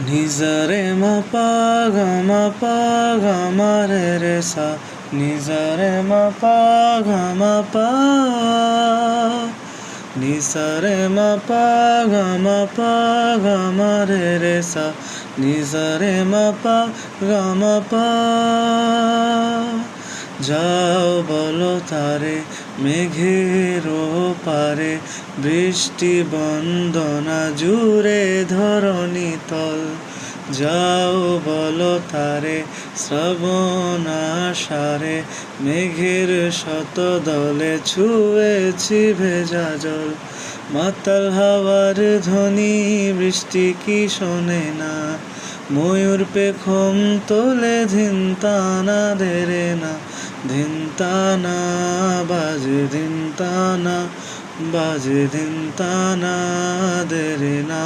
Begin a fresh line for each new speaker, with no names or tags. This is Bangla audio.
নিজারে মা পা গা মা পা গা মা রে রে সা নিজারে মা পা গা মা পা নিসারে মা পা গা মা পা গা মা রে রে সা নিজারে মা পা গা মা পা যাও বলো তারে মেঘের পারে বৃষ্টি বন্দনা জুড়ে ধরণী তল যাও বলো তারে শ্রাবণ আষাঢ়ে মেঘের শত দলে ছুঁয়েছি ভেজা জল মাতাল হাওয়ার ধ্বনি বৃষ্টি কি শোনে না ময়ূর পেখম তোলে ধিনতানা দেরে না ধিনতানা বাজে ধিনতানা বাজে ধিনতানা দেরে না।